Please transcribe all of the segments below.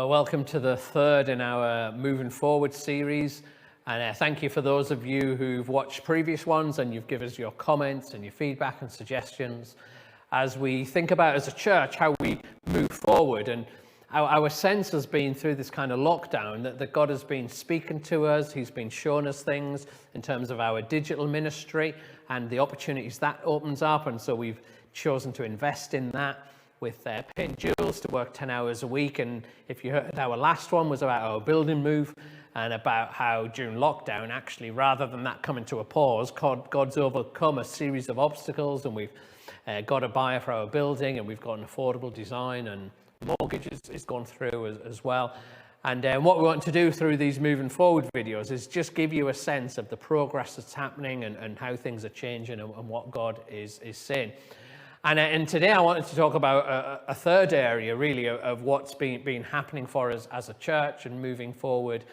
Well, welcome to the third in our Moving Forward series. And thank you for those of you who've watched previous ones and you've given us your comments and your feedback and suggestions as we think about as a church how we move forward. And our sense has been through this kind of lockdown that God has been speaking to us. He's been showing us things in terms of our digital ministry and the opportunities that opens up. And so we've chosen to invest in that with paying Jules to work 10 hours a week. And if you heard, our last one was about our building move and about how during lockdown, actually, rather than that coming to a pause, God's overcome a series of obstacles, and we've got a buyer for our building, and we've got an affordable design, and mortgage is gone through as well. And what we want to do through these moving forward videos is just give you a sense of the progress that's happening and how things are changing and what God is saying. And today I wanted to talk about a third area, really, of what's been happening for us as a church and moving forward,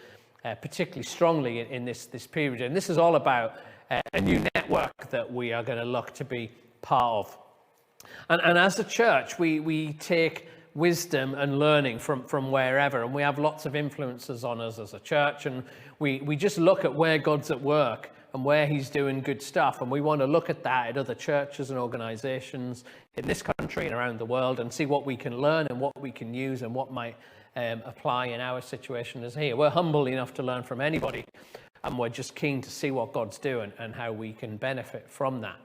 particularly strongly in this period. And this is all about a new network that we are going to look to be part of. And as a church, we take wisdom and learning from wherever, and we have lots of influences on us as a church, and we just look at where God's at work and where he's doing good stuff, and we want to look at that at other churches and organizations in this country and around the world and see what we can learn and what we can use and what might apply in our situation as here. We're humble enough to learn from anybody, and we're just keen to see what God's doing and how we can benefit from that.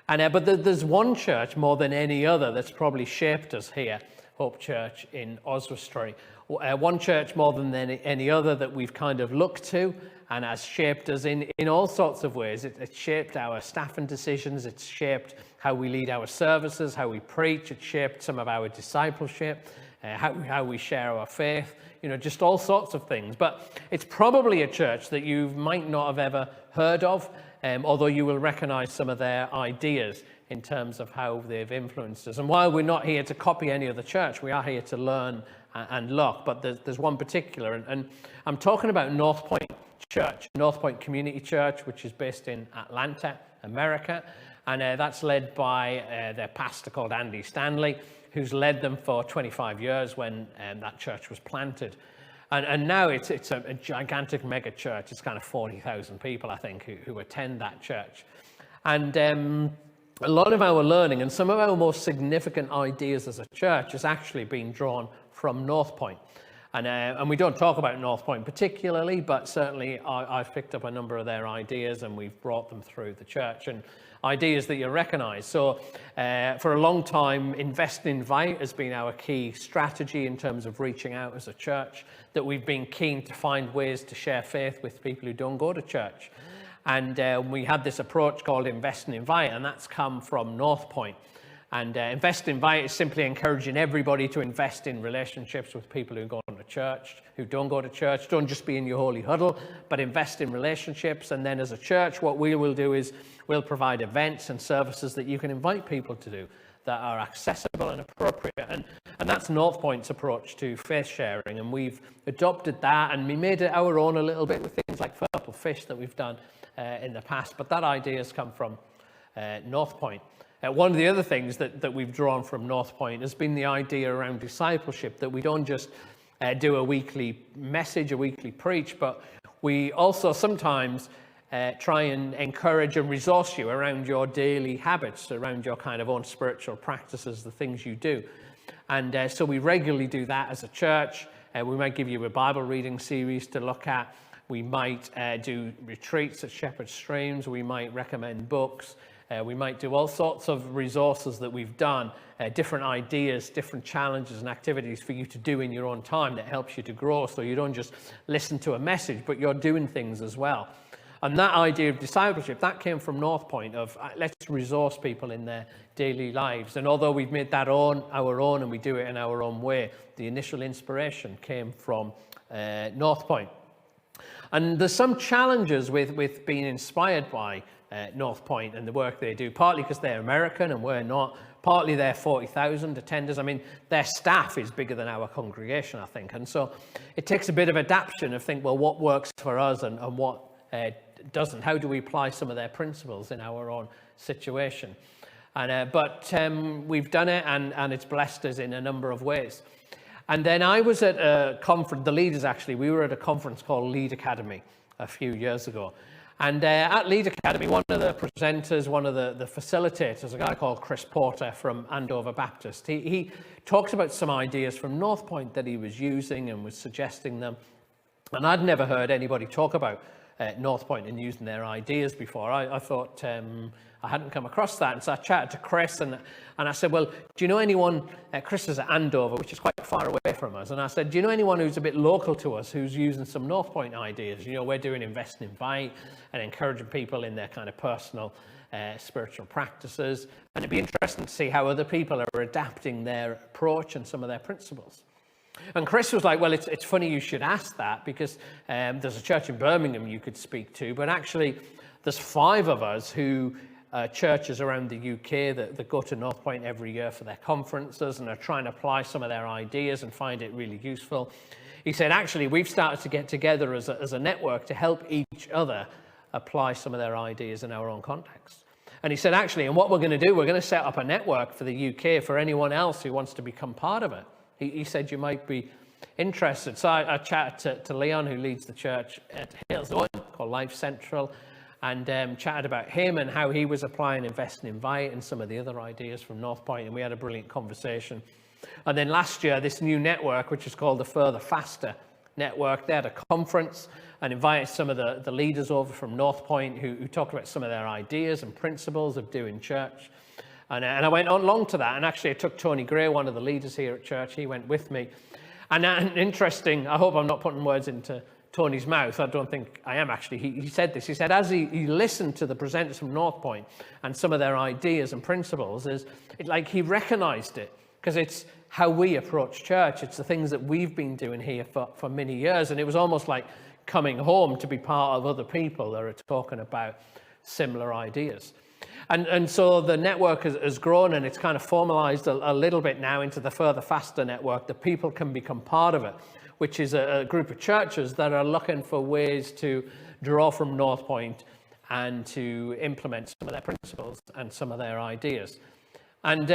And but there's one church more than any other that's probably shaped us here, Hope Church in Oswestry. One church more than any other that we've kind of looked to and has shaped us in all sorts of ways. It's shaped our staffing decisions. It's shaped how we lead our services, how we preach. It's shaped some of our discipleship, how we share our faith, just all sorts of things. But it's probably a church that you might not have ever heard of, although you will recognize some of their ideas in terms of how they've influenced us. And while we're not here to copy any other church, we are here to learn and look. But there's one particular, and I'm talking about North Point Church, North Point Community Church, which is based in Atlanta, America. And that's led by their pastor called Andy Stanley, who's led them for 25 years when that church was planted. And now it's a gigantic mega church. It's kind of 40,000 people, I think, who attend that church. And a lot of our learning and some of our most significant ideas as a church has actually been drawn from North Point. And we don't talk about North Point particularly, but certainly I've picked up a number of their ideas and we've brought them through the church, and ideas that you recognize. So for a long time, Invest and Invite has been our key strategy in terms of reaching out as a church, that we've been keen to find ways to share faith with people who don't go to church. And we had this approach called Invest and Invite, and that's come from North Point. And Invest and Invite is simply encouraging everybody to invest in relationships with people who go to church, who don't go to church. Don't just be in your holy huddle, but invest in relationships. And then as a church, what we will do is we'll provide events and services that you can invite people to do that are accessible and appropriate. And that's North Point's approach to faith sharing. And we've adopted that, and we made it our own a little bit with things like Purple Fish that we've done in the past. But that idea has come from North Point. One of the other things that we've drawn from North Point has been the idea around discipleship, that we don't just do a weekly message, a weekly preach, but we also sometimes try and encourage and resource you around your daily habits, around your kind of own spiritual practices, the things you do. And so we regularly do that as a church. We might give you a Bible reading series to look at. We might do retreats at Shepherd Streams. We might recommend books. We might do all sorts of resources that we've done, different ideas, different challenges and activities for you to do in your own time that helps you to grow, so you don't just listen to a message, but you're doing things as well. And that idea of discipleship, that came from North Point, of let's resource people in their daily lives. And although we've made that our own and we do it in our own way, the initial inspiration came from North Point. And there's some challenges with being inspired by North Point and the work they do, partly because they're American and we're not, partly they're 40,000 attenders. I mean, their staff is bigger than our congregation, I think. And so it takes a bit of adaptation of think, well, what works for us and what doesn't? How do we apply some of their principles in our own situation? But we've done it, and it's blessed us in a number of ways. And then I was at a conference, the leaders actually, we were at a conference called Lead Academy a few years ago. And at Lead Academy, one of the presenters, one of the facilitators, a guy called Chris Porter from Andover Baptist, he talked about some ideas from North Point that he was using and was suggesting them. And I'd never heard anybody talk about North Point and using their ideas before. I thought I hadn't come across that. And so I chatted to Chris and I said, well, do you know anyone, Chris is at Andover, which is quite far away from us. And I said, do you know anyone who's a bit local to us who's using some North Point ideas? You know, we're doing Invest and Invite and encouraging people in their kind of personal spiritual practices. And it'd be interesting to see how other people are adapting their approach and some of their principles. And Chris was like, well, it's funny you should ask that because there's a church in Birmingham you could speak to, but actually there's 5 of us who churches around the UK that go to North Point every year for their conferences and are trying to apply some of their ideas and find it really useful. He said, actually, we've started to get together as a network to help each other apply some of their ideas in our own context. And he said, actually, and what we're going to do, we're going to set up a network for the UK for anyone else who wants to become part of it. He said you might be interested. So I chatted to Leon, who leads the church at Hales Owen, called Life Central, and chatted about him and how he was applying Invest and Invite and some of the other ideas from North Point, and we had a brilliant conversation. And then last year, this new network, which is called the Further Faster Network, they had a conference and invited some of the leaders over from North Point who talked about some of their ideas and principles of doing church. And I went along to that, and actually I took Tony Gray, one of the leaders here at church, he went with me. And interesting, I hope I'm not putting words into Tony's mouth, I don't think I am actually, he said this, he said as he listened to the presenters from North Point and some of their ideas and principles, like he recognised it, because it's how we approach church, it's the things that we've been doing here for many years, and it was almost like coming home to be part of other people that are talking about similar ideas. And so the network has grown and it's kind of formalized a little bit now into the Further Faster network that people can become part of it, which is a group of churches that are looking for ways to draw from North Point and to implement some of their principles and some of their ideas. And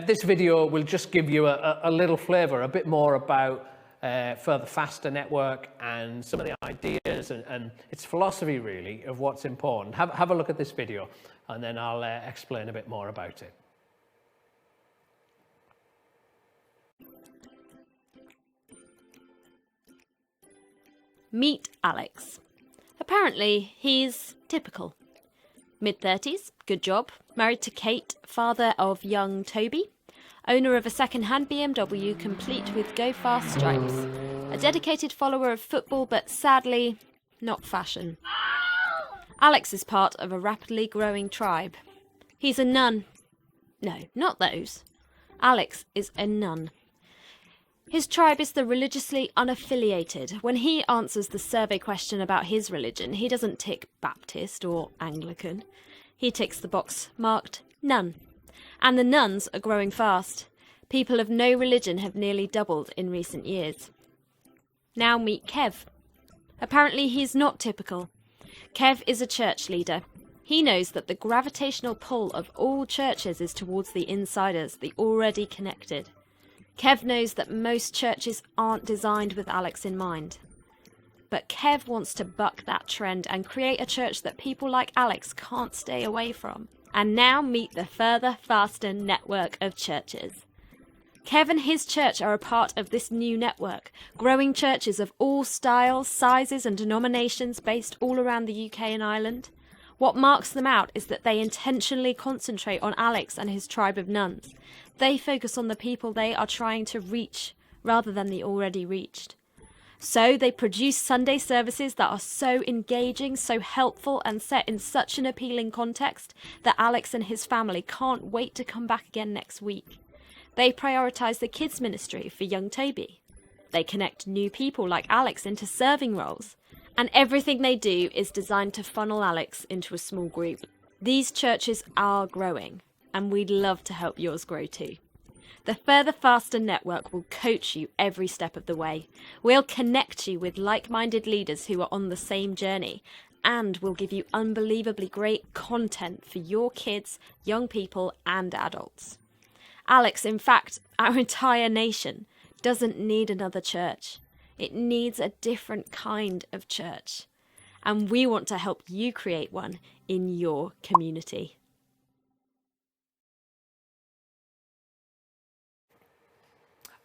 this video will just give you a little flavor, a bit more about Further Faster network and some of the ideas and its philosophy really of what's important. Have a look at this video and then I'll explain a bit more about it. Meet Alex. Apparently, he's typical. Mid-30s, good job, married to Kate, father of young Toby, owner of a second-hand BMW complete with Go Fast stripes, a dedicated follower of football but sadly, not fashion. Alex is part of a rapidly growing tribe. He's a nun. No, not those. Alex is a nun. His tribe is the religiously unaffiliated. When he answers the survey question about his religion, he doesn't tick Baptist or Anglican. He ticks the box marked none. And the nuns are growing fast. People of no religion have nearly doubled in recent years. Now meet Kev. Apparently he's not typical. Kev is a church leader. He knows that the gravitational pull of all churches is towards the insiders, the already connected. Kev knows that most churches aren't designed with Alex in mind. But Kev wants to buck that trend and create a church that people like Alex can't stay away from. And now meet the Further Faster network of churches. Kev and his church are a part of this new network, growing churches of all styles, sizes and denominations based all around the UK and Ireland. What marks them out is that they intentionally concentrate on Alex and his tribe of nuns. They focus on the people they are trying to reach rather than the already reached. So they produce Sunday services that are so engaging, so helpful and set in such an appealing context that Alex and his family can't wait to come back again next week. They prioritise the kids ministry for young Toby. They connect new people like Alex into serving roles. And everything they do is designed to funnel Alex into a small group. These churches are growing, and we'd love to help yours grow too. The Further Faster network will coach you every step of the way. We'll connect you with like-minded leaders who are on the same journey, and we'll give you unbelievably great content for your kids, young people, and adults. Alex, in fact, our entire nation, doesn't need another church. It needs a different kind of church. And we want to help you create one in your community.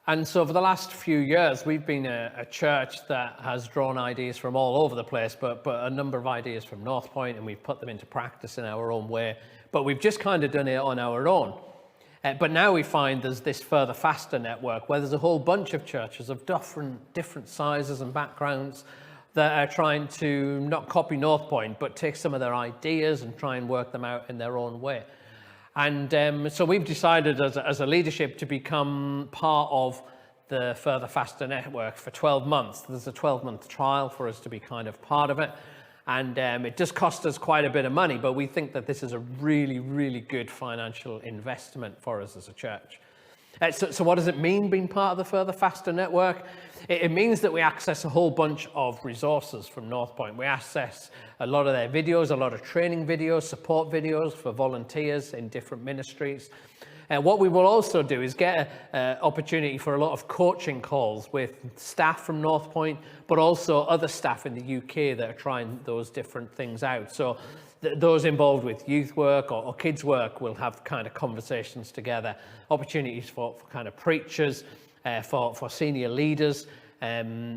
And so for the last few years, we've been a church that has drawn ideas from all over the place, but a number of ideas from North Point, and we've put them into practice in our own way. But we've just kind of done it on our own. But now we find there's this Further Faster network where there's a whole bunch of churches of different sizes and backgrounds that are trying to not copy North Point, but take some of their ideas and try and work them out in their own way. And so we've decided as a leadership to become part of the Further Faster network for 12 months. There's a 12-month trial for us to be kind of part of it. And it does cost us quite a bit of money, but we think that this is a really, really good financial investment for us as a church. So what does it mean being part of the Further Faster network? It means that we access a whole bunch of resources from North Point. We access a lot of their videos, a lot of training videos, support videos for volunteers in different ministries. And what we will also do is get an opportunity for a lot of coaching calls with staff from North Point, but also other staff in the UK that are trying those different things out. So those involved with youth work or kids work will have kind of conversations together, opportunities for kind of preachers, for senior leaders,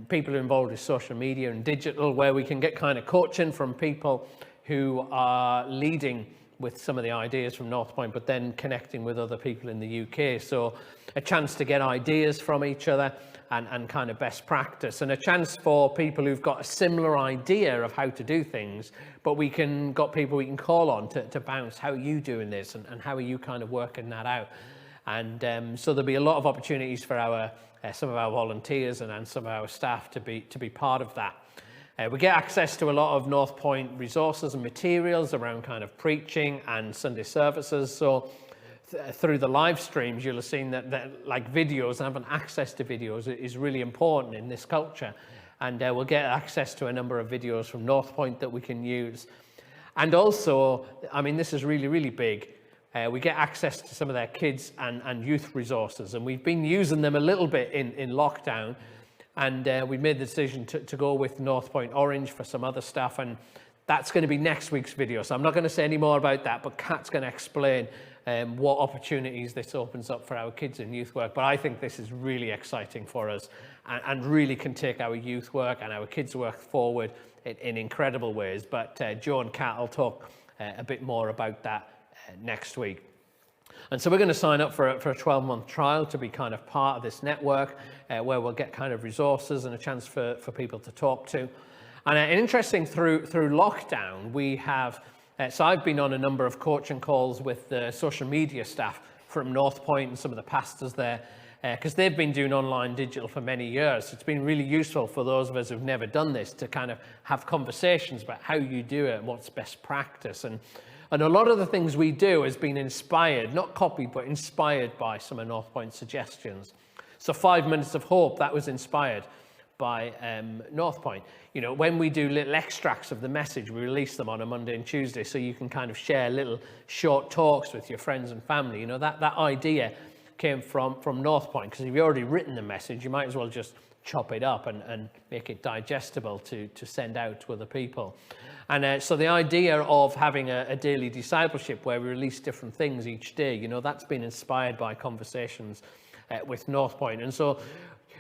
people who are involved with social media and digital, where we can get kind of coaching from people who are leading with some of the ideas from North Point, but then connecting with other people in the UK. So a chance to get ideas from each other and kind of best practice, and a chance for people who've got a similar idea of how to do things, but got people we can call on to bounce, how are you doing this and how are you kind of working that out? And so there'll be a lot of opportunities for some of our volunteers and some of our staff to be part of that. We get access to a lot of North Point resources and materials around kind of preaching and Sunday services. So through the live streams, you'll have seen that like videos and having access to videos is really important in this culture. And we'll get access to a number of videos from North Point that we can use. And also, I mean, this is really, really big. We get access to some of their kids and youth resources. And we've been using them a little bit in lockdown. And we made the decision to go with North Point Orange for some other stuff, and that's going to be next week's video. So I'm not going to say any more about that, but Kat's going to explain what opportunities this opens up for our kids and youth work. But I think this is really exciting for us and really can take our youth work and our kids work forward in incredible ways. But Joe and Kat will talk a bit more about that next week. And so we're going to sign up for a 12-month trial to be kind of part of this network where we'll get kind of resources and a chance for people to talk to. And interesting, through lockdown, we have, so I've been on a number of coaching calls with the social media staff from North Point and some of the pastors there, because they've been doing online digital for many years. It's been really useful for those of us who've never done this to kind of have conversations about how you do it and what's best practice. And a lot of the things we do has been inspired, not copied, but inspired by some of North Point's suggestions. So 5 Minutes of Hope, that was inspired by North Point. You know, when we do little extracts of the message, we release them on a Monday and Tuesday, so you can kind of share little short talks with your friends and family. You know, that idea came from North Point, because if you've already written the message, you might as well just chop it up and make it digestible to send out to other people. And so the idea of having a daily discipleship where we release different things each day, you know, that's been inspired by conversations with North Point. And so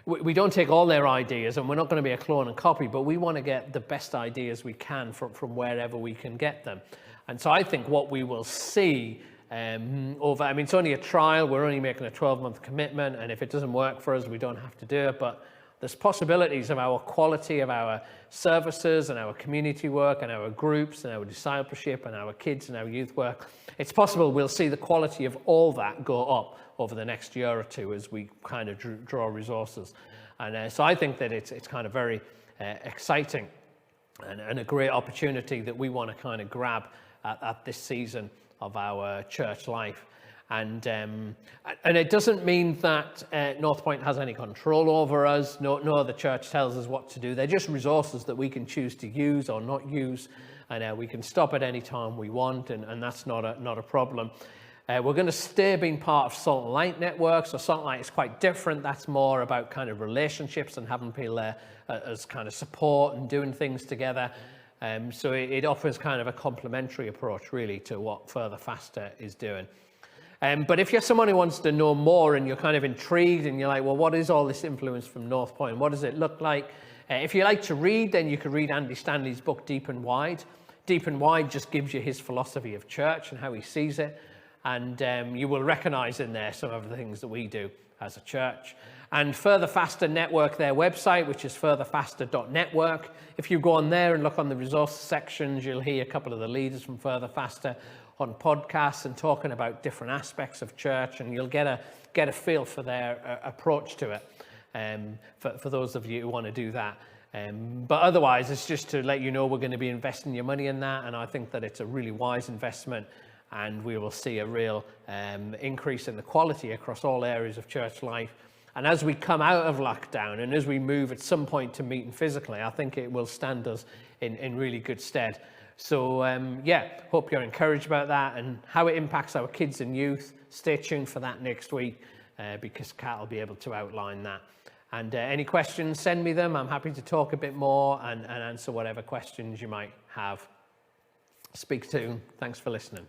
we don't take all their ideas, and we're not going to be a clone and copy, but we want to get the best ideas we can from wherever we can get them. And so I think what we will see it's only a trial, we're only making a 12-month commitment, and if it doesn't work for us, we don't have to do it, but there's possibilities of our quality of our services and our community work and our groups and our discipleship and our kids and our youth work. It's possible we'll see the quality of all that go up over the next year or two as we kind of draw resources. And so I think that it's kind of very exciting and a great opportunity that we want to kind of grab at this season of our church life. And it doesn't mean that North Point has any control over us. No, the church tells us what to do. They're just resources that we can choose to use or not use, and we can stop at any time we want, and that's not a problem. We're going to stay being part of Salt and Light Network. So Salt and Light is quite different. That's more about kind of relationships and having people there as kind of support and doing things together. So it offers kind of a complementary approach really to what Further Faster is doing. But if you're someone who wants to know more and you're kind of intrigued and you're like, well, what is all this influence from North Point? What does it look like? If you like to read, then you could read Andy Stanley's book, Deep and Wide. Deep and Wide just gives you his philosophy of church and how he sees it. And you will recognize in there some of the things that we do as a church. And Further Faster Network, their website, which is furtherfaster.network. If you go on there and look on the resources sections, you'll hear a couple of the leaders from Further Faster on podcasts and talking about different aspects of church, and you'll get a feel for their approach to it, for those of you who want to do that. But otherwise, it's just to let you know we're going to be investing your money in that, and I think that it's a really wise investment, and we will see a real increase in the quality across all areas of church life. And as we come out of lockdown and as we move at some point to meeting physically, I think it will stand us in really good stead. So hope you're encouraged about that and how it impacts our kids and youth. Stay tuned for that next week because Kat will be able to outline that. And any questions, send me them. I'm happy to talk a bit more and answer whatever questions you might have. Speak soon. Thanks for listening.